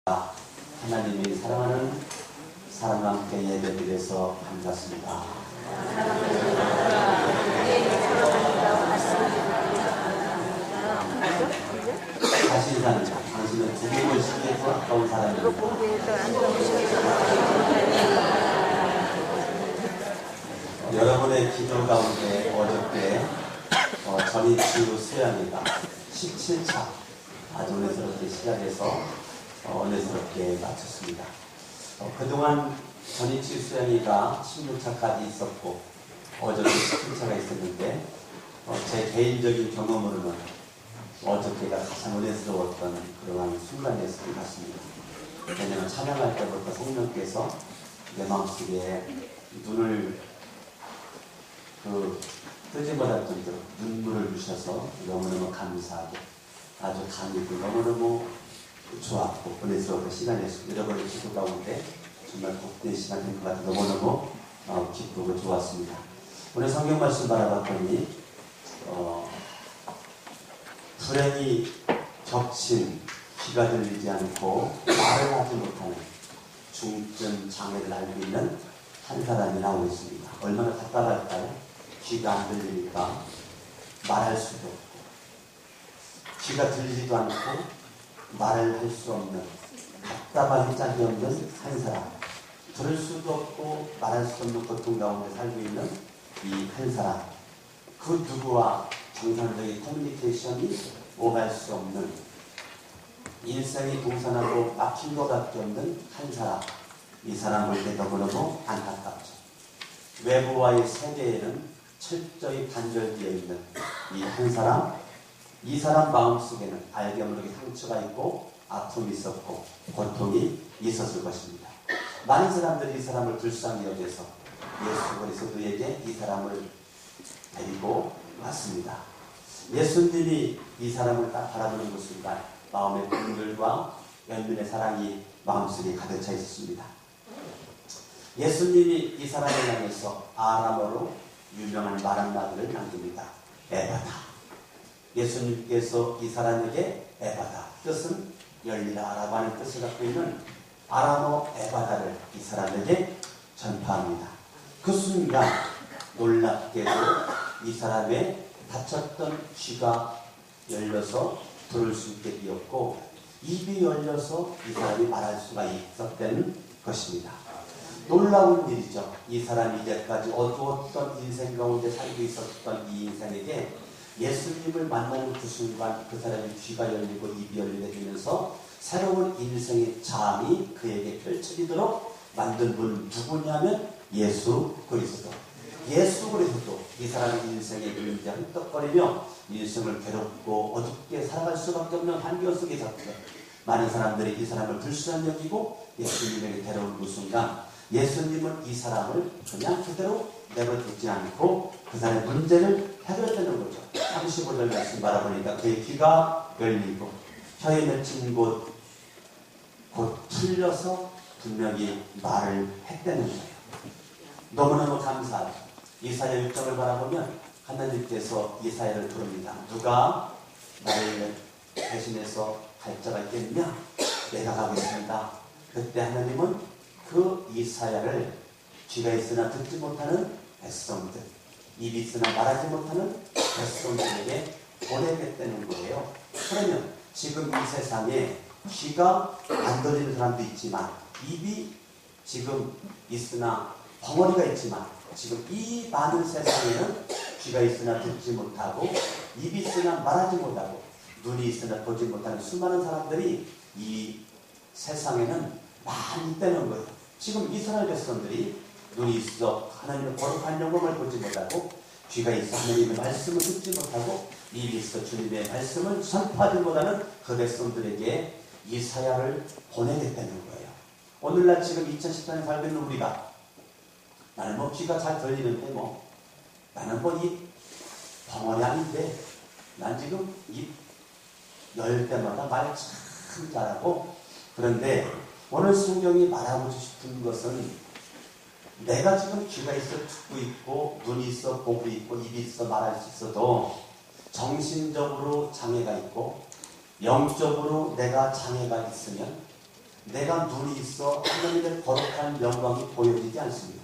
하나님이 사랑하는 사람과 함께 예배드려서 반갑습니다. 자신사는 당신은 죽음을 시기에서 가까운 사람입니다. 여러분의 기도 가운데 어저께 전이치유 수양회가 17차 아주 은혜스럽게 시작해서 은혜스럽게 마쳤습니다. 그동안 전이치유 수양회가 16차까지 있었고 어저께 17차가 있었는데 제 개인적인 경험으로는 어저께가 가장 은혜스러웠던 그러한 순간이었을 것 같습니다. 왜냐하면 찬양할 때부터 성령께서 내 마음속에 눈을 뜨지 못할 정도로 눈물을 주셔서 너무너무 감사하고 아주 감격이 너무너무 좋았고 은혜스러웠던 시간이었습니다. 여러분의 기도 가운데 정말 복된 시간 된 것 같아 너무너무 기쁘고 좋았습니다. 오늘 성경 말씀 바라봤더니 불행이 겹친 귀가 들리지 않고 말을 하지 못하는 중증 장애를 앓고 있는 한 사람이 나오고 있습니다. 얼마나 답답할까요? 귀가 안 들리니까 말할 수도 없고 귀가 들리지도 않고 말을 할 수 없는 답답하기 짝이 없는 한 사람, 들을 수도 없고 말할 수 없는 고통 가운데 살고 있는 이 한 사람, 그 누구와 정상적인 커뮤니케이션이 오갈 수 없는 일생이 동산하고 막힌 것밖에 없는 한 사람, 이 사람 볼 때 너무너무 안타깝죠. 외부와의 세계에는 철저히 단절되어 있는 이 한 사람, 이 사람 마음속에는 알게 모르게 상처가 있고 아픔이 있었고 고통이 있었을 것입니다. 많은 사람들이 이 사람을 불쌍히 여겨서 예수 그리스도에게 이 사람을 데리고 왔습니다. 예수님이 이 사람을 딱 바라보는 그 순간 마음의 분들과 연민의 사랑이 마음속에 가득 차 있었습니다. 예수님이 이 사람을 향해서 아람어로 유명한 말 한마디를 남깁니다. 에바다. 예수님께서 이 사람에게 에바다, 뜻은 열리라라고 하는 뜻을 갖고 있는 아람어 에바다를 이 사람에게 전파합니다. 그 순간 놀랍게도 이 사람의 다쳤던 귀가 열려서 들을 수 있게 되었고 입이 열려서 이 사람이 말할 수가 있었다는 것입니다. 놀라운 일이죠. 이 사람이 이제까지 어두웠던 인생 가운데 살고 있었던 이 인생에게 예수님을 만나는 그 순간 그 사람의 귀가 열리고 입이 열리게 되면서 새로운 인생의 잠이 그에게 펼쳐지도록 만든 분 누구냐면 예수 그리스도. 예수 그리스도 이 사람의 인생에 그림자 흠떡거리며 인생을 괴롭고 어둡게 살아갈 수밖에 없는 환경 속에 있었고 많은 사람들이 이 사람을 불쌍히 여기고 예수님에게 데려온 그 순간 예수님은 이 사람을 그냥 그대로 내버려두지 않고 그 사람의 문제를 해결되는 거죠. 35절 말씀 바라보니까 그의 귀가 열리고 혀에 맺힌 곳 풀려서 분명히 말을 했다는 거예요. 너무너무 감사하죠. 이사야 6장을 바라보면 하나님께서 이사야를 부릅니다. 누가 나를 대신해서 갈 자가 있겠느냐? 내가 가겠습니다. 그때 하나님은 그 이사야를 귀가 있으나 듣지 못하는 백성들, 입이 있으나 말하지 못하는 백성들에게 보내겠다는 거예요. 그러면 지금 이 세상에 귀가 안 들리는 사람도 있지만 입이 지금 있으나 벙어리가 있지만 지금 이 많은 세상에는 귀가 있으나 듣지 못하고 입이 있으나 말하지 못하고 눈이 있으나 보지 못하는 수많은 사람들이 이 세상에는 많이 있다는 거예요. 지금 이스라엘 백성들이 눈이 있어 하나님의 거룩한 영광을 보지 못하고 귀가 있어 하나님의 말씀을 듣지 못하고 입이 있어 주님의 말씀을 선포하지 못하는 그 백성들에게 이사야를 보내겠다는 거예요. 오늘날 지금 2014년 살고 있는 우리가 나는 뭐 귀가 잘 들리는데 나는 이 벙어리 아닌데 난 지금 입 열 때마다 말 참 잘하고 그런데 오늘 성경이 말하고 싶은 것은 내가 지금 귀가 있어 듣고 있고 눈이 있어 보고 있고 입이 있어 말할 수 있어도 정신적으로 장애가 있고 영적으로 내가 장애가 있으면 내가 눈이 있어 하나님의 거룩한 영광이 보여지지 않습니다.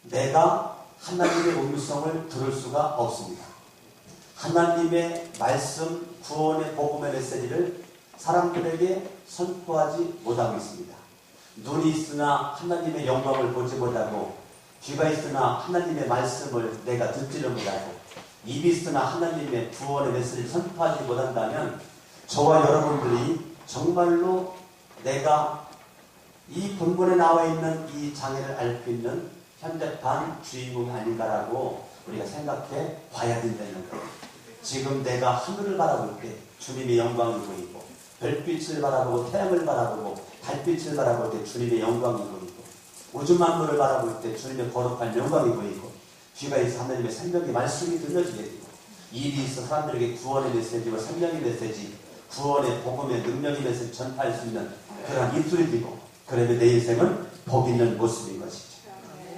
내가 하나님의 음성을 들을 수가 없습니다. 하나님의 말씀, 구원의 복음의 메시지를 사람들에게 선포하지 못하고 있습니다. 눈이 있으나 하나님의 영광을 보지 못하고, 귀가 있으나 하나님의 말씀을 내가 듣지를 못하고, 입이 있으나 하나님의 구원의 메시지를 선포하지 못한다면 저와 여러분들이 정말로 내가 이 본문에 나와 있는 이 장애를 앓고 있는 현대판 주인공이 아닌가라고 우리가 생각해 봐야 된다는 거예요. 지금 내가 하늘을 바라볼 때 주님의 영광이 보이고, 별빛을 바라보고 태양을 바라보고 달빛을 바라볼 때 주님의 영광이 보이고, 우주 만물을 바라볼 때 주님의 거룩한 영광이 보이고, 귀가 있어 하나님의 생명의 말씀이 들려지게 되고, 입이 있어 사람들에게 구원의 메시지와 생명의 메시지, 구원의 복음의 능력의 메시지 전파할 수 있는 그런 입술이 되고, 그러면 내 인생은 복 있는 모습인 것이죠.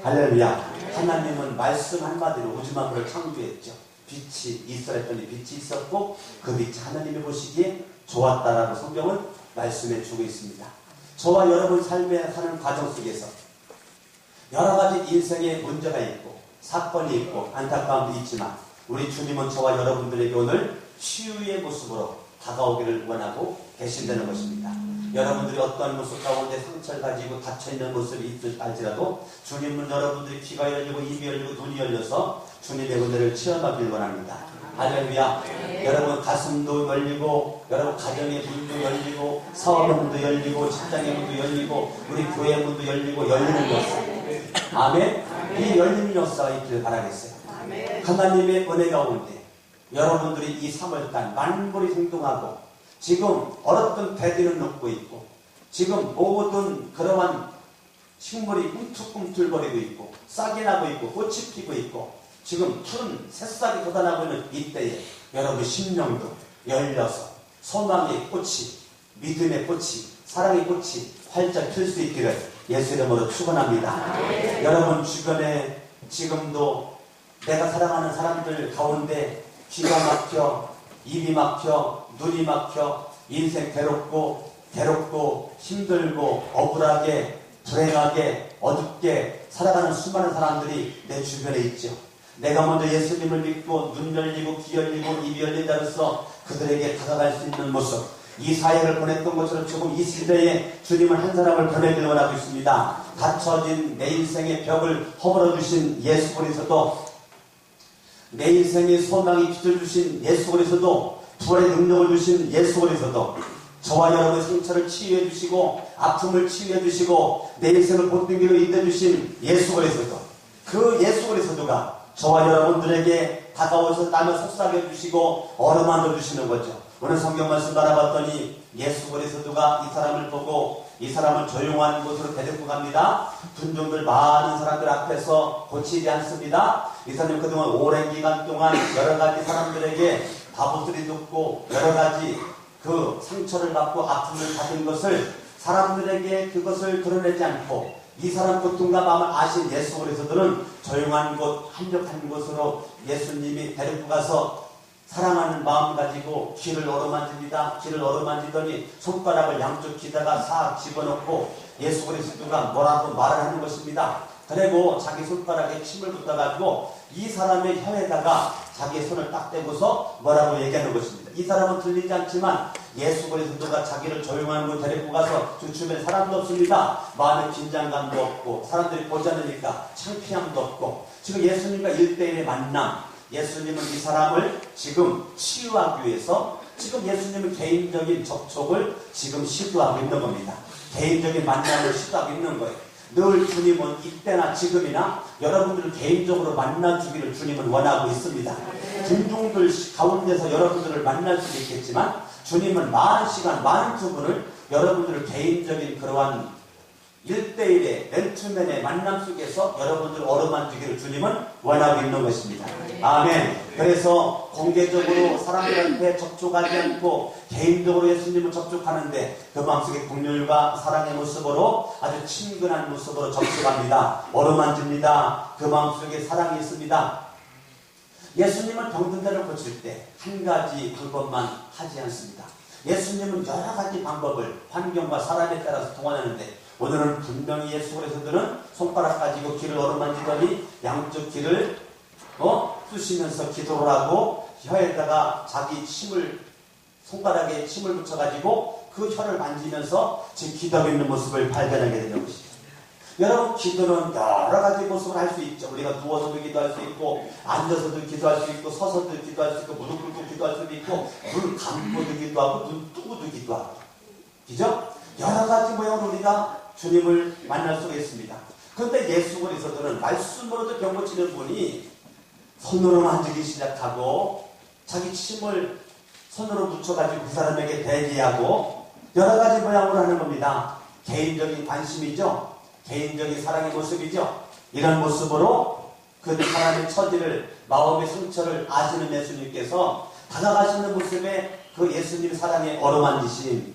할렐루야. 하나님은 말씀 한마디로 우주 만물을 창조했죠. 빛이 있어야 했더니 빛이 있었고, 그 빛이 하나님이 보시기에 좋았다라고 성경은 말씀해 주고 있습니다. 저와 여러분 삶에 사는 과정 속에서 여러 가지 인생의 문제가 있고 사건이 있고 안타까움도 있지만, 우리 주님은 저와 여러분들에게 오늘 치유의 모습으로 다가오기를 원하고 계신다는 것입니다. 여러분들이 어떤 모습 가운데 상처를 가지고 닫혀있는 모습이 있을지 알지라도 주님은 여러분들이 귀가 열리고 입이 열리고 눈이 열려서 주님의 은혜를 체험하길 원합니다. 할렐루야. 여러분 가슴도 열리고, 여러분 가정의 문도 열리고, 사업의 문도 열리고, 직장의 문도 열리고, 우리 교회의 문도 열리고, 열리는 역사. 아멘. 이 열리는 역사가 있기를 바라겠어요. 하나님의 은혜 가운데 여러분들이 이 3월달 만물이 생동하고, 지금 얼었던 배들은 녹고 있고, 지금 모든 그러한 식물이 꿈틀꿈틀거리고 있고, 싹이 나고 있고, 꽃이 피고 있고, 지금 푸른 새싹이 돋아나고 있는 이때에 여러분 심령도 열려서 소망의 꽃이, 믿음의 꽃이, 사랑의 꽃이 활짝 필 수 있기를 예수 이름으로 축원합니다. 여러분 주변에 지금도 내가 사랑하는 사람들 가운데 귀가 막혀, 입이 막혀, 눈이 막혀, 인생 괴롭고 힘들고 억울하게 불행하게 어둡게 살아가는 수많은 사람들이 내 주변에 있죠. 내가 먼저 예수님을 믿고 눈 열리고 귀 열리고 입이 열린다면서 그들에게 다가갈 수 있는 모습, 이사야를 보냈던 것처럼 지금 이 시대에 주님은 한 사람을 보내기를 원하고 있습니다. 닫혀진 내 인생의 벽을 허물어 주신 예수 그리스도, 내 인생의 소망이 빛을 주신 예수 그리스도, 부활의 능력을 주신 예수 그리스도, 저와 여러분의 상처를 치유해 주시고 아픔을 치유해 주시고 내 인생을 본등기로 인도해 주신 예수 그리스도, 그 예수 그리스도가 저와 여러분들에게 다가오셔서 땀을 속삭여 주시고 어루만져 주시는 거죠. 오늘 성경 말씀 알아봤더니 예수 그리스도가 이 사람을 보고 이 사람을 조용한 곳으로 데리고 갑니다. 군중들 많은 사람들 앞에서 고치지 않습니다. 이 사람이 그동안 오랜 기간 동안 여러 가지 사람들에게 바보들이 듣고 여러 가지 그 상처를 받고 아픔을 받은 것을 사람들에게 그것을 드러내지 않고, 이 사람 고통과 마음을 아신 예수 그리스도는 조용한 곳, 한적한 곳으로 예수님이 데리고 가서 사랑하는 마음 가지고 귀를 어루만집니다. 귀를 어루만지더니 손가락을 양쪽 귀다가 싹 집어넣고 예수 그리스도가 뭐라고 말을 하는 것입니다. 그리고 자기 손가락에 침을 붓어가지고 이 사람의 혀에다가 자기의 손을 딱 대고서 뭐라고 얘기하는 것입니다. 이 사람은 들리지 않지만 예수 그리스도가 자기를 조용한 곳 데리고 가서 그 주변에 사람도 없습니다. 마음에 긴장감도 없고 사람들이 보지 않으니까 창피함도 없고, 지금 예수님과 1대1의 만남, 예수님은 이 사람을 지금 치유하기 위해서 지금 예수님은 개인적인 접촉을 지금 시도하고 있는 겁니다. 개인적인 만남을 시도하고 있는 거예요. 늘 주님은 이때나 지금이나 여러분들을 개인적으로 만나주기를 주님은 원하고 있습니다. 군중들 가운데서 여러분들을 만날 수도 있겠지만 주님은 많은 시간, 많은 부분을 여러분들을 개인적인 그러한 1대1의 맨투맨의 만남 속에서 여러분들 어루만지기를 주님은 원하고 있는 것입니다. 아멘. 그래서 공개적으로 사람들한테 접촉하지 않고 개인적으로 예수님을 접촉하는데 그 마음속에 긍휼과 사랑의 모습으로 아주 친근한 모습으로 접촉합니다. 어루만집니다. 그 마음속에 사랑이 있습니다. 예수님은 병든 자를 고칠 때 한 가지 방법만 하지 않습니다. 예수님은 여러 가지 방법을 환경과 사람에 따라서 동원하는데 오늘은 분명히 예수 그리스도는 손가락 가지고 귀를 어루만지더니 양쪽 귀를 쑤시면서 기도를 하고 혀에다가 자기 손가락에 침을 붙여가지고 그 혀를 만지면서 지금 기도하고 있는 모습을 발견하게 되는 것이죠. 여러분, 기도는 여러 가지 모습을 할 수 있죠. 우리가 누워서도 기도할 수 있고, 앉아서도 기도할 수 있고, 서서도 기도할 수 있고, 무릎 꿇고 기도할 수도 있고, 눈 감고도 기도하고, 눈 뜨고도 기도하고. 그죠? 여러 가지 모양으로 우리가 주님을 만날 수가 있습니다. 그런데 예수 그리스도는 말씀으로도 병 고치는 분이 손으로 만지기 시작하고, 자기 침을 손으로 묻혀가지고 그 사람에게 대기하고, 여러 가지 모양으로 하는 겁니다. 개인적인 관심이죠. 개인적인 사랑의 모습이죠. 이런 모습으로 그 사람의 처지를, 마음의 상처를 아시는 예수님께서 다가가시는 모습에 그 예수님 사랑의 어루만지심.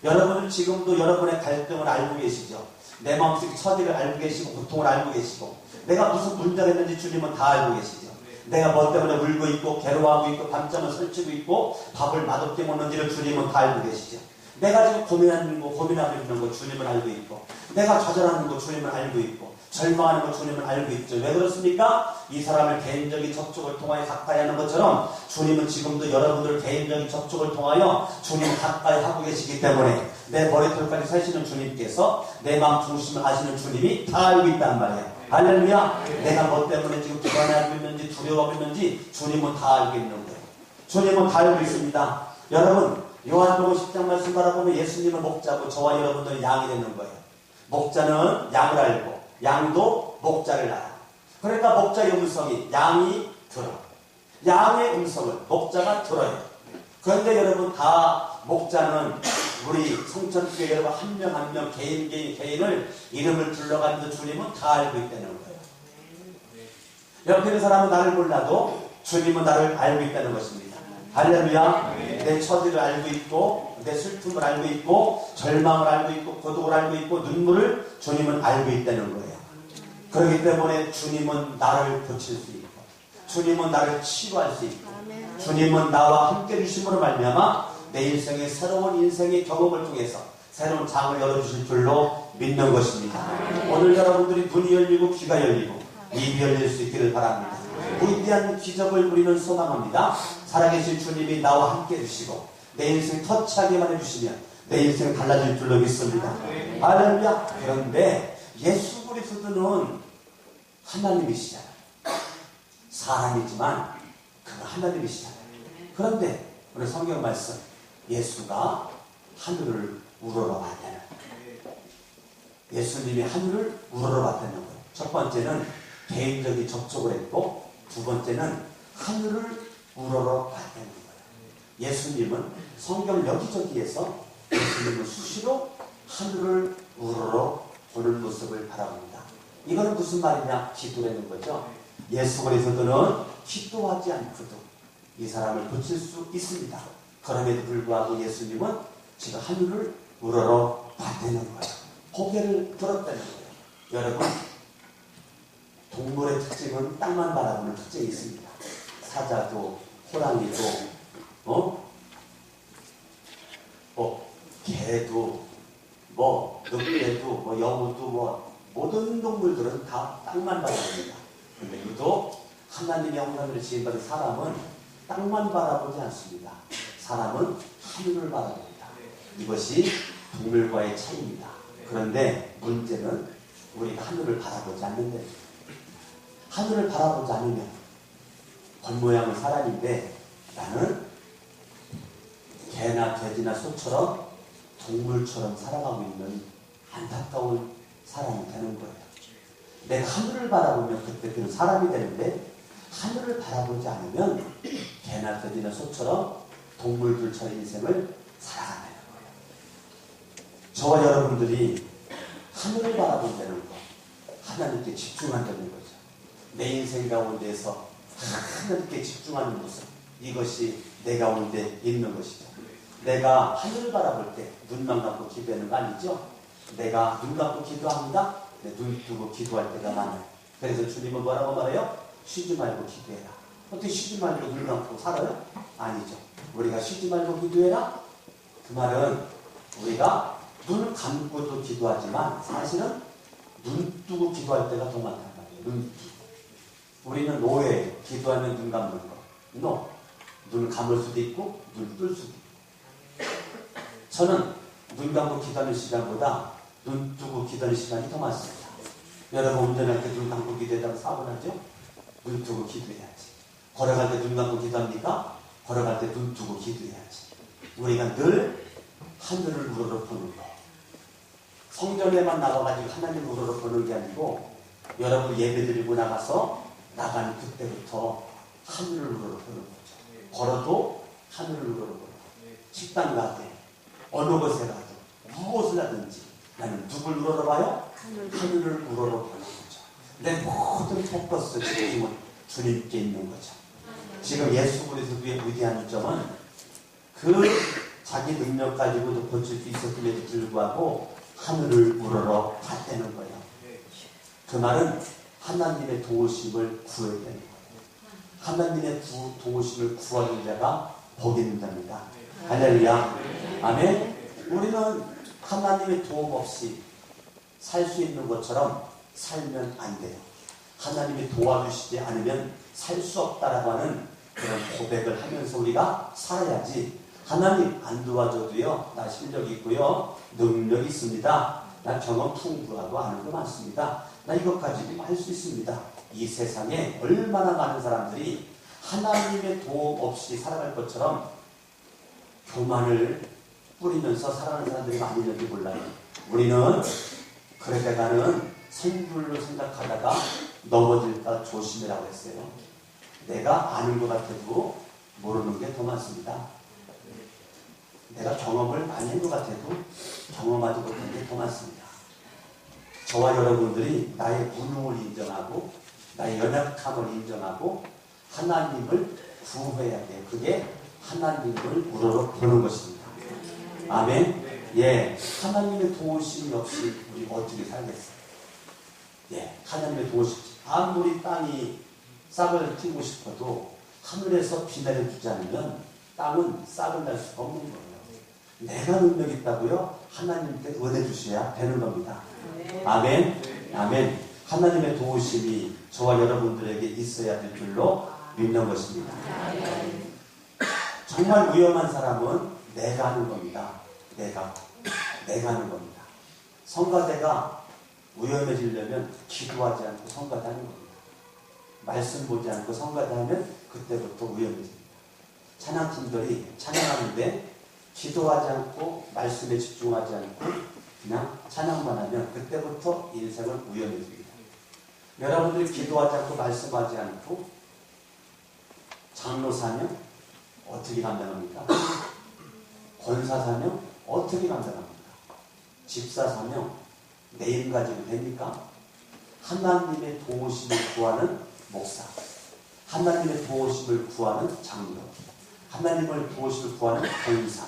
여러분은 지금도 여러분의 갈등을 알고 계시죠. 내 마음속 처지를 알고 계시고 고통을 알고 계시고 내가 무슨 문제가 있는지 주님은 다 알고 계시죠. 내가 뭐 때문에 울고 있고 괴로워하고 있고 밤잠을 설치고 있고 밥을 맛없게 먹는지를 주님은 다 알고 계시죠. 내가 지금 고민하고 있는 거 주님은 알고 있고 내가 좌절하는 거 주님은 알고 있고 절망하는 거 주님은 알고 있죠. 왜 그렇습니까? 이 사람을 개인적인 접촉을 통하여 가까이 하는 것처럼 주님은 지금도 여러분들을 개인적인 접촉을 통하여 주님을 가까이 하고 계시기 때문에 내 머리털까지 세시는 주님께서 내 마음 중심을 아시는 주님이 다 알고 있단 말이에요. 할렐루야. 내가 뭐 때문에 지금 불안해하고 있는지 두려워하고 있는지 주님은 다 알고 있는 거예요. 주님은 다 알고 있습니다. 여러분, 요한복음 10장 말씀 바라보면 예수님은 목자고 저와 여러분들은 양이 되는 거예요. 목자는 양을 알고 양도 목자를 알아. 그러니까 목자의 음성이 양이 들어. 양의 음성을 목자가 들어요. 그런데 여러분 다 목자는 우리 성천교회 여러분 한 명 한 명 개인을 이름을 불러가면서 주님은 다 알고 있다는 거예요. 옆에 있는 사람은 나를 몰라도 주님은 나를 알고 있다는 것입니다. 할렐루야. 내 처지를 알고 있고 내 슬픔을 알고 있고 절망을 알고 있고 고독을 알고 있고 눈물을 주님은 알고 있다는 거예요. 그렇기 때문에 주님은 나를 고칠 수 있고 주님은 나를 치유할 수 있고 주님은 나와 함께 계심으로 말미암아 내 인생의 새로운 인생의 경험을 통해서 새로운 장을 열어주실 줄로 믿는 것입니다. 오늘 여러분들이 눈이 열리고 귀가 열리고 입이 열릴 수 있기를 바랍니다. 위대한 기적을 우리는 소망합니다. 살아계신 주님이 나와 함께 해주시고 내 인생 터치하기만 해주시면 내 인생 달라질 줄로 믿습니다. 할렐루야. 그런데 예수 그리스도는 하나님이시잖아요. 사람이지만 그는 하나님이시잖아요. 그런데 우리 성경 말씀 예수가 하늘을 우러러 봤다는 거예요. 예수님이 하늘을 우러러 봤다는 거예요. 첫 번째는 개인적인 접촉을 했고 두 번째는 하늘을 우러러 봤다는 거예요. 예수님은 성경 여기저기에서 예수님은 수시로 하늘을 우러러 보는 모습을 바라봅니다. 이거는 무슨 말이냐? 기도라는 거죠. 예수 그리스도는 기도하지 않고도 이 사람을 고칠 수 있습니다. 그럼에도 불구하고 예수님은 지금 하늘을 우러러 봤다는 거예요. 고개를 들었다는 거예요. 여러분, 동물의 특징은 땅만 바라보는 특징이 있습니다. 사자도 호랑이도 개도 늑대도 여우도 모든 동물들은 다 땅만 바라봅니다. 그런데 유독 하나님의 형상으로 지음받은 사람은 땅만 바라보지 않습니다. 사람은 하늘을 바라봅니다. 이것이 동물과의 차이입니다. 그런데 문제는 우리가 하늘을 바라보지 않는데 하늘을 바라보지 않으면 겉모양은 사람인데 나는 개나 돼지나 소처럼 동물처럼 살아가고 있는 안타까운 사람이 되는 거예요. 내가 하늘을 바라보면 그때 그는 사람이 되는데 하늘을 바라보지 않으면 개나 돼지나 소처럼 동물들처럼 인생을 살아가는 거예요. 저와 여러분들이 하늘을 바라본다는 것, 하나님께 집중한다는 거죠. 내 인생 가운데서 하나님께 집중하는 모습, 이것이 내 가운데 있는 것이죠. 내가 하늘을 바라볼 때 눈만 감고 기도하는 거 아니죠? 내가 눈 감고 기도합니다. 눈 뜨고 기도할 때가 많아요. 그래서 주님은 뭐라고 말해요? 쉬지 말고 기도해라. 어떻게 쉬지 말고 눈 감고 살아요? 아니죠. 우리가 쉬지 말고 기도해라? 그 말은 우리가 눈을 감고도 기도하지만 사실은 눈 뜨고 기도할 때가 더 많단 말이에요. 눈 뜨고. 우리는 노예, 기도하면 눈 감는 거. No. 눈을 감을 수도 있고 눈을 뜰 수도 있고. 저는 눈 감고 기도하는 시간보다 눈 뜨고 기도하는 시간이 더 많습니다. 여러분 운전할 때 눈 감고 기도하다가 사고 나죠? 눈 뜨고 기도해야지. 걸어갈 때 눈 감고 기도합니까? 걸어갈 때 눈 뜨고 기도해야지. 우리가 늘 하늘을 우러러보는 거. 성전에만 나가가지고 하나님 우러러보는 게 아니고 여러분 예배드리고 나가서 나가는 그때부터 하늘을 우러러보는 거죠. 걸어도 하늘을 우러러보는 거. 식당 가든 어느 곳에 가든 무엇을 하든지 나는 누굴 우러러봐요? 하늘을 우러러보는 거죠. 내 모든 포커스 집중은 주님께 있는 거죠. 지금 예수 그리스도의 위대한 점은 그 자기 능력 가지고도 고칠 수 있었음에도 불구하고 하늘을 우러러 봤다는 거예요. 그 말은 하나님의 도우심을 구해야 되는 거예요. 하나님의 도우심을 구하는 자가 복이 있는 자입니다. 할렐루야. 아멘. 우리는 하나님의 도움 없이 살 수 있는 것처럼 살면 안 돼요. 하나님이 도와주시지 않으면 살 수 없다라고 하는 그런 고백을 하면서 우리가 살아야지. 하나님 안 도와줘도요, 나 실력 있고요, 능력 있습니다. 나 경험 풍부하고 아는 거 많습니다. 나 이것까지 할 수 있습니다. 이 세상에 얼마나 많은 사람들이 하나님의 도움 없이 살아갈 것처럼 교만을 뿌리면서 살아가는 사람들이 많이 있는지 몰라요. 우리는 그러다가는 생불로 생각하다가 넘어질까 조심해라고 했어요. 내가 아는 것 같아도 모르는 게 더 많습니다. 내가 경험을 많이 한 것 같아도 경험하지 못한 게 더 많습니다. 저와 여러분들이 나의 무능을 인정하고 나의 연약함을 인정하고 하나님을 구해야 돼요. 그게 하나님을 우러러보는 것입니다. 아멘. 예, 하나님의 도우심이 없이 우리 어떻게 살겠어요? 예, 하나님의 도우심. 아무리 땅이 싹을 틔고 싶어도 하늘에서 비 내려주지 않으면 땅은 싹을 날 수가 없는 거예요. 내가 능력 있다고요? 하나님께 은혜 주셔야 되는 겁니다. 아멘. 아멘. 하나님의 도우심이 저와 여러분들에게 있어야 될 줄로 믿는 것입니다. 정말 위험한 사람은 내가 하는 겁니다. 내가 하는 겁니다. 성가대가 위험해지려면 기도하지 않고 성가대하는 겁니다. 말씀 보지 않고 성가대하면 그때부터 위험해집니다. 찬양팀들이 찬양하는데 기도하지 않고 말씀에 집중하지 않고 그냥 찬양만 하면 그때부터 인생은 위험해집니다. 여러분들이 기도하지 않고 말씀하지 않고 장로 사명 어떻게 감당합니까? 권사 사명 어떻게 감당합니까? 집사 사명 내 임 가지고 됩니까? 하나님의 도우심을 구하는 목사, 하나님의 도우심을 구하는 장로, 하나님의 도우심을 구하는 권사,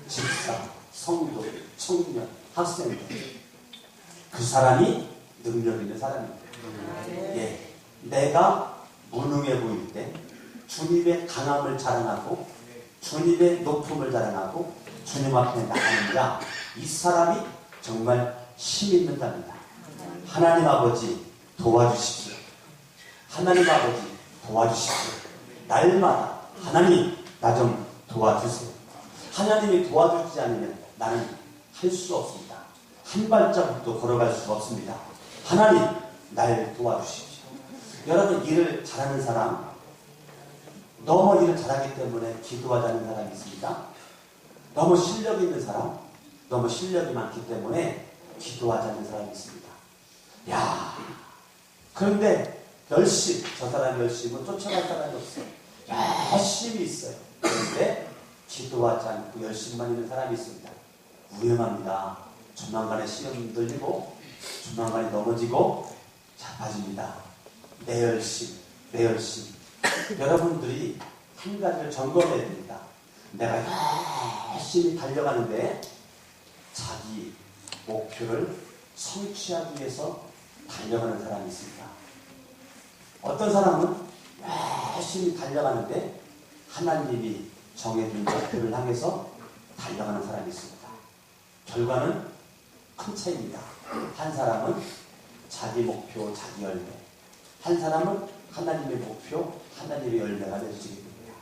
집사, 성도, 청년, 학생들, 그 사람이 능력 있는 사람입니다. 예, 내가 무능해 보일 때 주님의 강함을 자랑하고 주님의 높음을 자랑하고 주님 앞에 나가는 자, 이 사람이 정말 힘 있는 자입니다. 하나님 아버지 도와주십시오. 하나님 아버지 도와주십시오. 날마다 하나님 나 좀 도와주세요. 하나님이 도와주지 않으면 나는 할 수 없습니다. 한 발자국도 걸어갈 수가 없습니다. 하나님 날 도와주십시오. 여러분 일을 잘하는 사람, 너무 일을 잘하기 때문에 기도하지 않는 사람이 있습니까? 너무 실력이 있는 사람, 너무 실력이 많기 때문에 기도하지 않는 사람이 있습니다. 야, 그런데 열심, 저 사람 열심은 쫓아갈 사람이 없어요. 열심히 있어요. 그런데 기도하지 않고 열심만 있는 사람이 있습니다. 위험합니다. 조만간에 시험 들리고 조만간에 넘어지고 자빠집니다. 내 열심. 여러분들이 한 가지를 점검해야 됩니다. 내가 열심히 달려가는데 자기 목표를 성취하기 위해서 달려가는 사람이 있습니다. 어떤 사람은 열심히 달려가는데 하나님이 정해준 목표를 향해서 달려가는 사람이 있습니다. 결과는 큰 차이입니다. 한 사람은 자기 목표, 자기 열매. 한 사람은 하나님의 목표, 하나님의 열매가 되어지게 됩니다.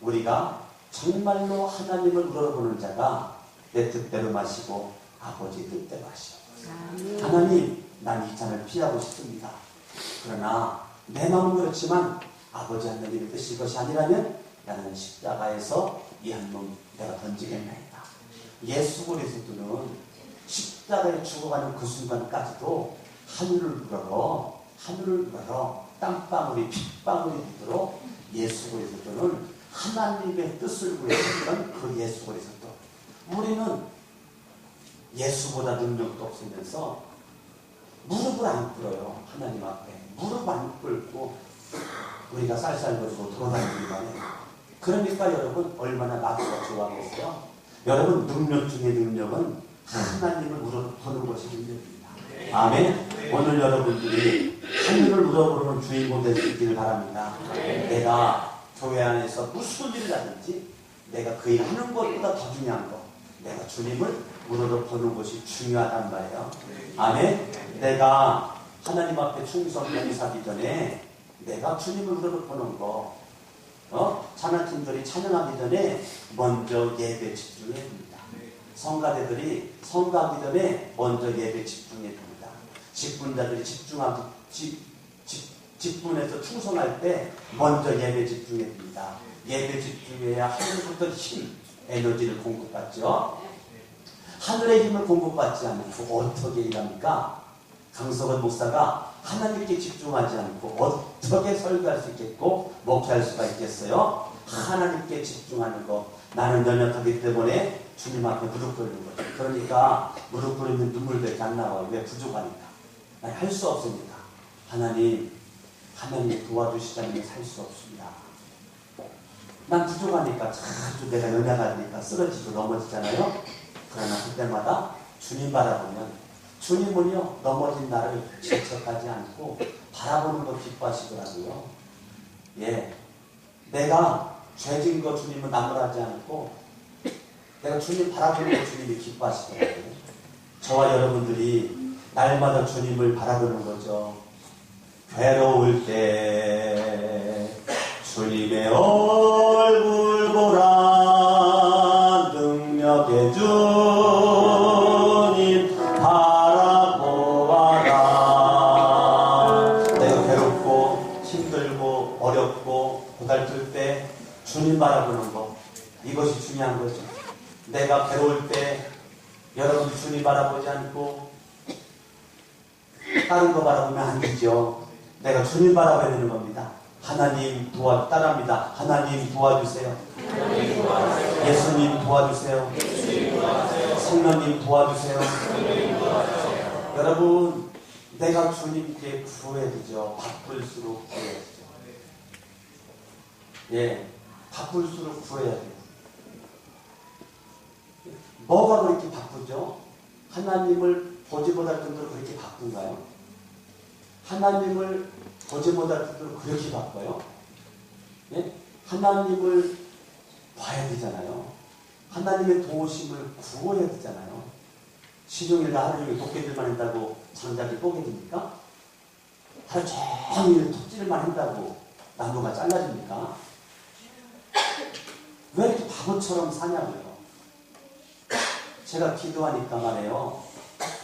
우리가 정말로 하나님을 우러러보는 자가 내 뜻대로 마시고 아버지 뜻대로 하시오. 하나님, 난 이 잔을 피하고 싶습니다. 그러나 내 마음은 그렇지만 아버지 하나님의 뜻이 것이 아니라면 나는 십자가에서 이 한 몸 내가 던지겠나이다. 예수 그리스도는 십자가에 죽어가는 그 순간까지도 하늘을 우러러 땀방울이 핏방울이 되도록 예수 그리스도는 하나님의 뜻을 구했던 그 예수 그리스도. 우리는 예수보다 능력도 없으면서 무릎을 안 꿇어요. 하나님 앞에 무릎 안 꿇고 우리가 쌀쌀거리고 돌아다니기만 해요. 그러니까 여러분 얼마나 나보다 좋아하겠어요? 여러분 능력 중에 능력은 하나님을 우러보는 것이 능력입니다. 아멘. 오늘 여러분들이 하늘을 우러보는 주인공 될 수 있기를 바랍니다. 내가 교회 안에서 무슨 일을 하든지 내가 그 일 하는 것보다 더 중요한 거, 내가 주님을 우러러보는 것이 중요하단 말이에요. 아멘. 내가 하나님 앞에 충성 봉사하기 전에 내가 주님을 우러러보는 거, 찬양팀들이 찬양하기 전에 먼저 예배 집중해야 됩니다. 성가대들이 성가하기 전에 먼저 예배 집중해야 됩니다. 직분자들이 직분해서 충성할 때 먼저 예배 집중해야 됩니다. 예배 집중해야 하늘부터 힘, 에너지를 공급받죠. 하늘의 힘을 공급받지 않고 어떻게 일합니까? 강석원 목사가 하나님께 집중하지 않고 어떻게 설교할 수 있겠고 목회할 수가 있겠어요? 하나님께 집중하는 거. 나는 연약하기 때문에 주님 앞에 무릎 꿇는 거죠. 그러니까 무릎 꿇는 눈물밖에 안 나와요. 왜? 부족하니까. 할 수 없으니까. 하나님 도와주시지 않으면 살 수 없습니다. 난 부족하니까 자주 내가 연약하니까 쓰러지고 넘어지잖아요. 그러나 그때마다 주님 바라보면 주님은요 넘어진 나를 질척하지 않고 바라보는 거 기뻐하시더라고요. 예, 내가 죄진 거 주님은 나무라지 않고 내가 주님 바라보는 거 주님이 기뻐하시더라고요. 저와 여러분들이 날마다 주님을 바라보는 거죠. 괴로울 때 주님의 얼굴 보라 능력의 주님 바라보아라. 내가 괴롭고 힘들고 어렵고 고달플 때 주님 바라보는 거, 이것이 중요한 거죠. 내가 괴로울 때 여러분 주님 바라보지 않고 다른 거 바라보면 안 되죠. 내가 주님 바라봐야 되는 겁니다. 하나님 따라합니다. 하나님 도와주세요. 예수님 도와주세요. 성령님 도와주세요. 여러분, 내가 주님께 구해야 되죠. 바쁠수록 구해야 되죠. 예, 바쁠수록 구해야 돼요. 뭐가 그렇게 바쁘죠? 하나님을 보지 못할 정도로 그렇게 바쁜가요? 하나님을 보지 못할 정도로 그렇게 바빠요? 예? 하나님을 봐야 되잖아요. 하나님의 도우심을 구해야 되잖아요. 시종일과 하루 종일 도깨질만 한다고 장작이 뽀개집니까? 하루 종일 톱질만 한다고 나무가 잘라집니까? 왜 이렇게 바보처럼 사냐고요. 제가 기도하니까 말해요.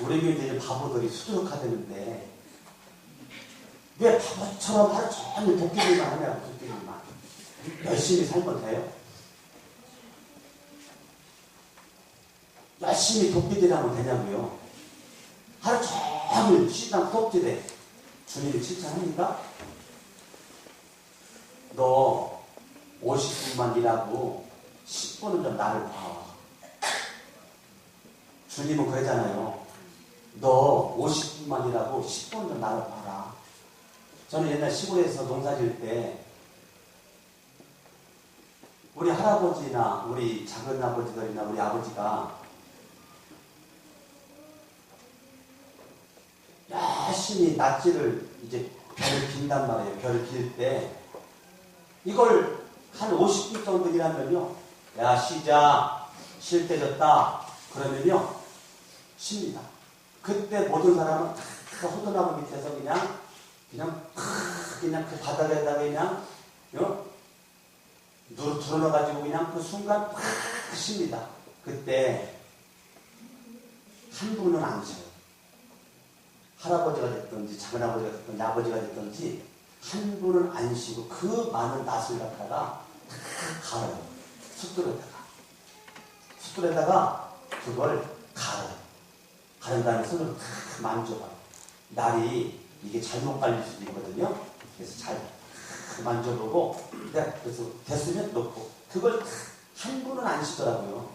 우리 교회들이 바보들이 수두룩하다는데 왜 바보처럼 하루 종일 도깨비만 하냐고. 도깨비만 열심히 살면 돼요? 열심히 도깨비를 하면 되냐고요. 하루 종일 시당 톱질해. 주님이 칭찬합니까? 너 50분만 일하고 10분은 좀 나를 봐. 주님은 그러잖아요. 너 50분만 일하고 10분 좀 나를 봐라. 저는 옛날 시골에서 농사 지을 때 우리 할아버지나 우리 작은 아버지들이나 우리 아버지가 열심히 낫지를 이제 별을 빈단 말이에요. 별을 빌 때 이걸 한 50분 정도 일하면요 야 쉬자, 쉴 때 졌다 그러면요 쉽니다. 그때 모든 사람은 그 호두나무 밑에서 그냥 그 바닥에다가 그냥 들어넣어가지고 그냥 그 순간 팍 쉽니다. 그때 한 분은 안 쉬어요. 할아버지가 됐든지 작은아버지가 됐든지 아버지가 됐든지 한 분은 안 쉬고 그 많은 낫을 갖다가 갈아요. 숫돌에다가 그걸 갈아요. 가른 다음에 손으로 만져봐요. 날이 이게 잘못 갈릴 수도 있거든요. 그래서 잘 만져보고 그래서 됐으면 놓고 그걸 한 분은 안 쉬더라고요.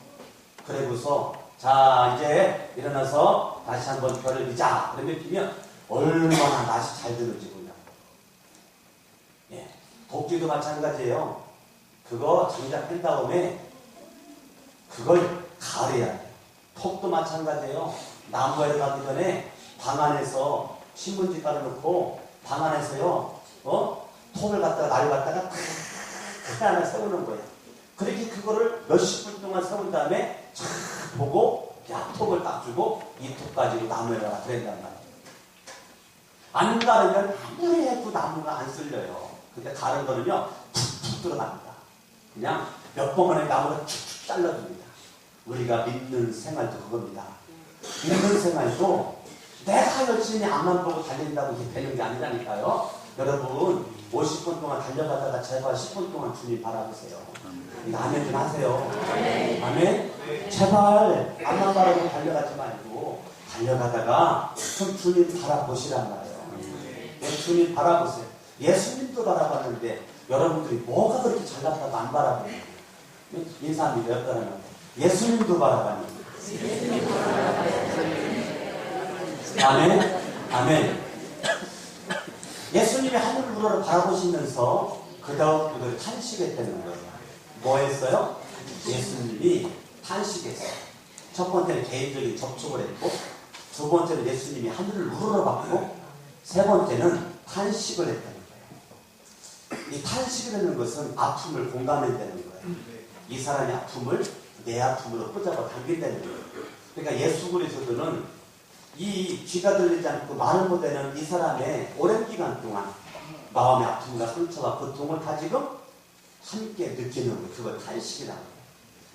그러고서 자 이제 일어나서 다시 한번 벼를 비자. 그러면 비면 얼마나 낫이 잘 들어지고요. 예, 도끼도 마찬가지예요. 그거 장작 뺀 다음에 그걸 갈아야 돼요. 톱도 마찬가지예요. 나무에 가기 전에 방 안에서 신문지 깔아놓고 방 안에서요 톱을 갖다가 날 갖다가 그 안에 세우는 거예요. 그렇게 그거를 몇십 분 동안 세운 다음에 쫙 보고 야 톱을 딱 주고 이 톱 가지고 나무에 가라 그랬단 말이에요. 안 가르면 아무리 해도 나무가 안 쓸려요. 근데 가른 거는요 툭툭 들어갑니다. 그냥 몇 번 만에 나무가 축축 잘라줍니다. 우리가 믿는 생활도 그겁니다. 믿는 생활도 내가 열심히 앞만 보고 달린다고 이렇게 되는 게 아니라니까요. 여러분 50분 동안 달려가다가 제발 10분 동안 주님 바라보세요. 아멘 좀 하세요. 아멘. 제발 앞만 바라보고 달려가지 말고 달려가다가 좀 주님 바라보시란 말이에요. 주님 바라보세요. 예수님도 바라봤는데 여러분들이 뭐가 그렇게 잘났다고 안 바라보냐. 인사합니다. 몇 사람은 예수님도 바라봐니. 아멘. 아멘. 예수님이 하늘을 우러러 바라보시면서 그 다음 그들을 탄식했다는 거예요. 뭐 했어요? 예수님이 탄식했어요. 첫 번째는 개인적인 접촉을 했고, 두 번째는 예수님이 하늘을 우러러 봤고, 세 번째는 탄식을 했다는 거예요. 이 탄식이라는 것은 아픔을 공감해야 되는 거예요. 이 사람의 아픔을 내 아픔으로 붙잡아 당긴다는 거예요. 그러니까 예수 그리스도는 이 귀가 들리지 않고 말을 못하는 이 사람의 오랜 기간 동안 마음의 아픔과 상처와 고통을 다 지금 함께 느끼는 거, 그걸 탄식이라고 해요.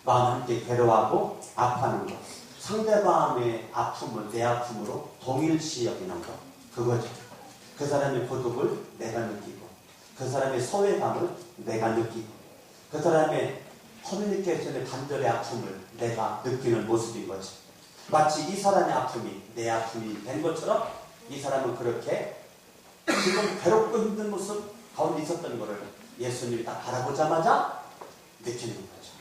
마음 함께 괴로워하고 아파하는 것, 상대방의 아픔을 내 아픔으로 동일시 여기는 것, 그거죠. 그 사람의 고독을 내가 느끼고, 그 사람의 소외감을 내가 느끼고, 그 사람의 커뮤니케이션의 단절의 아픔을 내가 느끼는 모습인 거죠. 마치 이 사람의 아픔이 내 아픔이 된 것처럼 이 사람은 그렇게 지금 괴롭고 힘든 모습 가운데 있었던 것을 예수님이 딱 바라보자마자 느끼는 거죠.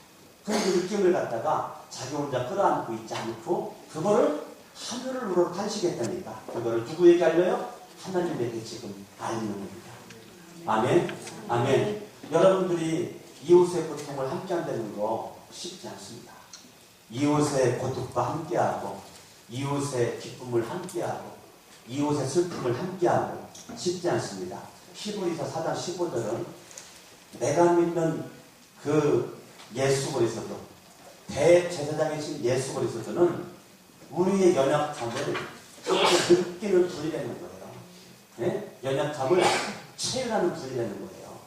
그런 그 느낌을 갖다가 자기 혼자 끌어안고 있지 않고 그거를 하늘을 우러러 탄식했다니까. 그거를 누구에게 알려요? 하나님에게 지금 알리는 겁니다. 아멘. 아멘. 여러분들이 이웃의 고통을 함께 한다는 거 쉽지 않습니다. 이웃의 고통과 함께하고 이웃의 기쁨을 함께하고 이웃의 슬픔을 함께하고 쉽지 않습니다. 히브리서 4장 15절은 내가 믿는 그 예수 그리스도 대제사장이신 예수 그리스도는 우리의 연약함을 느끼는 분이라는 거예요. 네? 연약함을 체험하는 분이라는 거예요.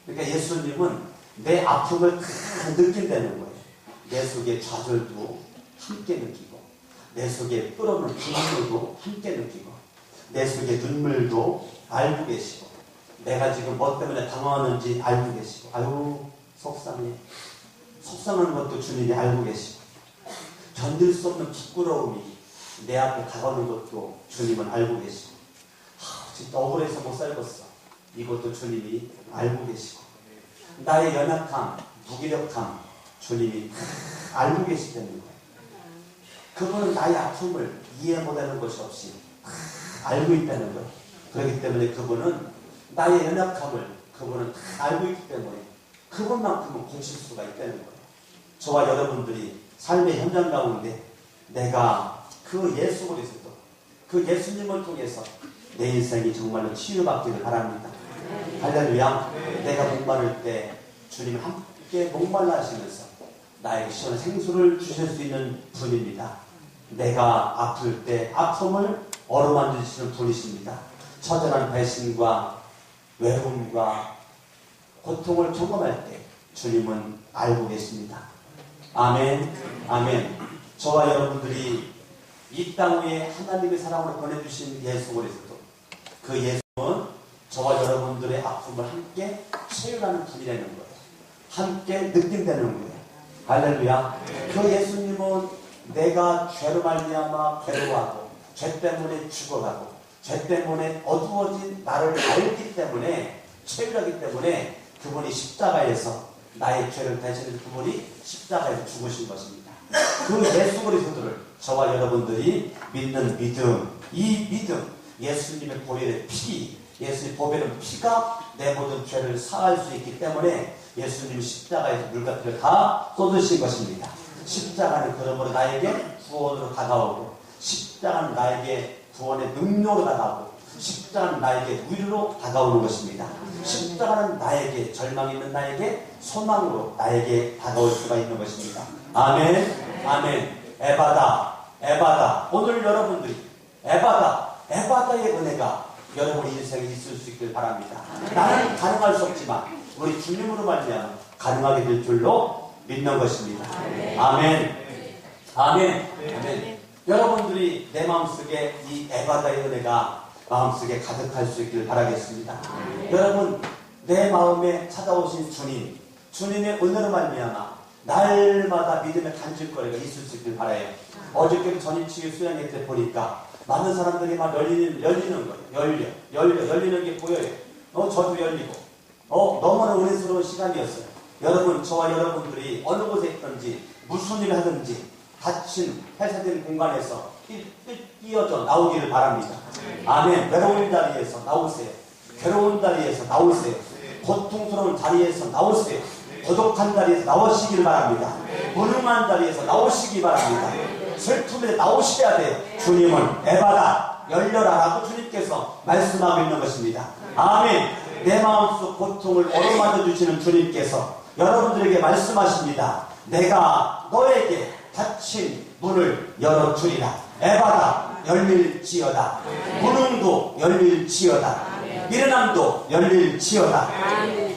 그러니까 예수님은 내 아픔을 다 느낀다는 거예요. 내 속의 좌절도 함께 느끼고 내 속에 끓어오는 분노도 함께 느끼고 내 속의 눈물도 알고 계시고 내가 지금 뭐 때문에 당황하는지 알고 계시고 아유 속상해. 속상한 것도 주님이 알고 계시고 견딜 수 없는 부끄러움이 내 앞에 다가오는 것도 주님은 알고 계시고 진짜 억울해서 못 살겠어. 이것도 주님이 알고 계시고 나의 연약함, 무기력함 주님이 알고 계시다는 거예요. 그분은 나의 아픔을 이해 못하는 것이 없이 알고 있다는 거예요. 그렇기 때문에 그분은 나의 연약함을 그분은 다 알고 있기 때문에 그분만큼은 고칠 수가 있다는 거예요. 저와 여러분들이 삶의 현장 가운데 내가 그 예수 그리스도 그 예수님을 통해서 내 인생이 정말로 치유받기를 바랍니다. 할렐루야. 내가 목마를 때 주님 함께 목말라 하시면서 나에게 시원한 생수를 주실 수 있는 분입니다. 내가 아플 때 아픔을 어루만져 주시는 분이십니다. 처절한 배신과 외로움과 고통을 경험할 때 주님은 알고 계십니다. 아멘, 아멘. 저와 여러분들이 이 땅 위에 하나님의 사랑으로 보내주신 예수 그리스도, 그 예수는 저와 여러분들의 아픔을 함께 채우라는 분이라는 거예요. 함께 느낀다는 거예요. 할렐루야. 그 예수님은 내가 죄로 말미암아 괴로워하고 죄 때문에 죽어가고 죄 때문에 어두워진 나를 알기 때문에 채우라기 때문에 그분이 십자가에서 나의 죄를 대신해서 그분이 십자가에서 죽으신 것입니다. 그 예수 그리스도를 저와 여러분들이 믿는 믿음, 이 믿음, 예수님의 보혈의 피, 예수의 보혈은 피가 내 모든 죄를 사할 수 있기 때문에 예수님이 십자가에서 물과 피를 다 쏟으신 것입니다. 십자가는 그러므로 나에게 구원으로 다가오고, 십자가는 나에게 구원의 능력으로 다가오고, 십자가는 나에게 위로로 다가오는 것입니다. 십자가는 나에게, 절망 있는 나에게 소망으로 나에게 다가올 수가 있는 것입니다. 아멘, 아멘. 에바다, 에바다. 오늘 여러분들이 에바다의 은혜가 여러분 인생에 있을 수 있길 바랍니다. 나는 가능할 수 없지만 우리 주님으로 말미암아 가능하게 될 줄로 믿는 것입니다. 아멘, 아멘, 아멘. 여러분들이 내 마음속에 이 에바다의 은혜가 마음속에 가득할 수 있길 바라겠습니다. 여러분, 내 마음에 찾아오신 주님, 주님의 은혜로 말미암아 날마다 믿음의 간질거리가 있을 수 있길 바라요. 어저께도 전임치유 수양회 때 보니까 많은 사람들이 막 열리는 거예요. 열리는 게 보여요. 저도 열리고. 너무나 은혜스러운 시간이었어요. 여러분, 저와 여러분들이 어느 곳에 있든지 무슨 일을 하든지 닫힌 폐쇄된 공간에서 뛰어져 나오기를 바랍니다. 아멘. 외로운 자리에서 나오세요. 괴로운 자리에서 나오세요. 고통스러운 자리에서 나오세요. 고독한 자리에서 나오시길 바랍니다. 무능한 자리에서 나오시기 바랍니다. 슬픔에 나오셔야 돼요. 주님은 에바다, 열려라라고 주님께서 말씀하고 있는 것입니다. 아멘. 내 마음속 고통을 어루만져 주시는 주님께서 여러분들에게 말씀하십니다. 내가 너에게 닫힌 문을 열어주리라. 에바다, 열릴지어다. 무능도 열릴지어다. 미련함도 열릴지어다.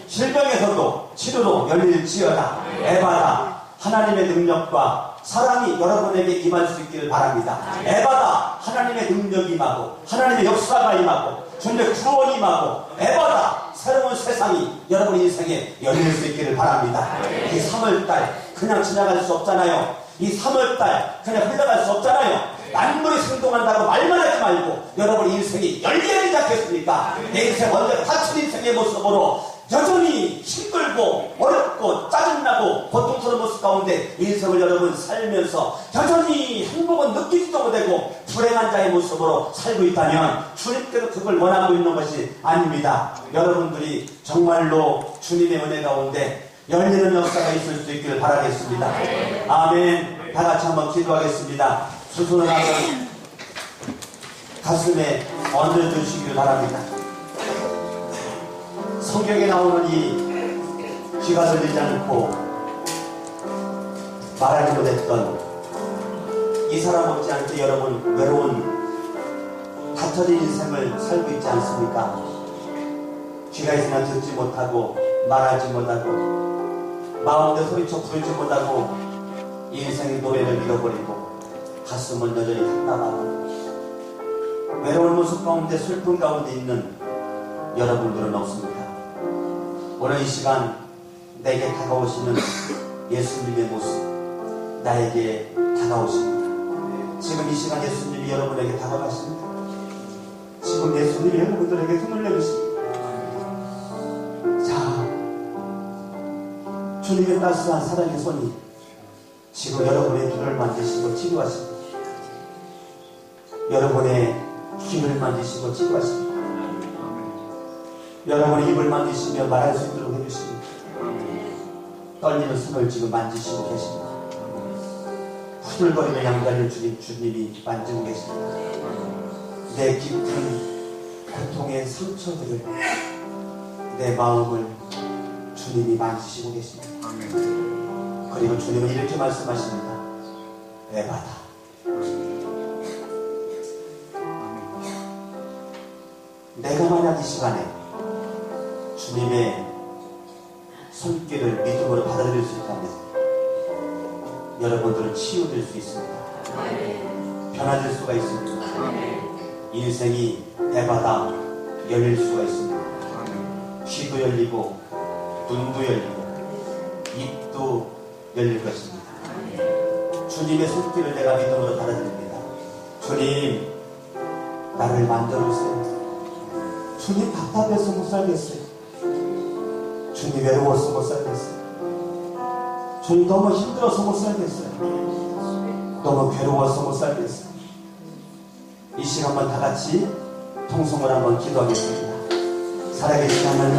질병에서도 치료도 열릴지어다. 에바다, 하나님의 능력과 사랑이 여러분에게 임할 수 있기를 바랍니다. 에바다, 하나님의 능력이 임하고 하나님의 역사가 임하고 주님의 구원이 임하고 에바다, 새로운 세상이 여러분 인생에 열릴 수 있기를 바랍니다. 이 3월달 그냥 지나갈 수 없잖아요. 이 3월달 그냥 흘러갈 수 없잖아요. 만물이 생동한다고 말만 하지 말고 여러분 인생이 열려야 되지 않겠습니까? 내 인생 언제 닫힌 인생의 모습으로 여전히 힘들고 어렵고 짜증나고 고통스러운 모습 가운데 인생을 여러분 살면서 여전히 행복은 느끼지도 못하고 불행한 자의 모습으로 살고 있다면 주님께서 그걸 원하고 있는 것이 아닙니다. 여러분들이 정말로 주님의 은혜 가운데 열리는 역사가 있을 수 있기를 바라겠습니다. 아멘. 다 같이 한번 기도하겠습니다. 수술하고 가슴에 얹어주시기를 바랍니다. 성경에 나오는 이 귀가 들리지 않고 말하지 못했던 이 사람 못지않게 여러분 외로운 닫혀진 인생을 살고 있지 않습니까? 귀가 있으나 듣지 못하고 말하지 못하고 마음대 소리쳐 부르지 못하고 인생의 노래를 잃어버리고 가슴은 여전히 답답하고 외로운 모습 가운데 슬픔 가운데 있는 여러분들은 없습니다. 오늘 이 시간 내게 다가오시는 예수님의 모습 나에게 다가오십니다. 지금 이 시간 예수님이 여러분에게 다가가십니다. 지금 예수님이 여러분들에게 손을 내주십니다. 자, 주님의 따스한 사랑의 손이 지금 여러분의 눈을 만지시고 치료하십니다. 여러분의 귀를 만지시고 치료하십니다. 여러분의 입을 만지시며 말할 수 있도록 해주십니다. 떨리는 손을 지금 만지시고 계십니다. 후들거리는 양다리를 주님이 만지고 계십니다. 내 깊은 고통의 상처들을 내 마음을 주님이 만지시고 계십니다. 그리고 주님은 이렇게 말씀하십니다. 에바다. 내가 만약 이 시간에 주님의 손길을 믿음으로 받아들일 수 있다면 여러분들은 치유될 수 있습니다. 변화될 수가 있습니다. 인생이 에바다 열릴 수가 있습니다. 귀도 열리고 눈도 열리고 입도 열릴 것입니다. 주님의 손길을 내가 믿음으로 받아들입니다. 주님, 나를 만져주세요. 주님, 답답해서 못 살겠어요. 주님, 외로워서 못 살겠어요. 주님, 너무 힘들어서 못 살겠어요. 너무 괴로워서 못 살겠어요. 이 시간만 다 같이 통성을 한번 기도하겠습니다. 살아계신 하나님,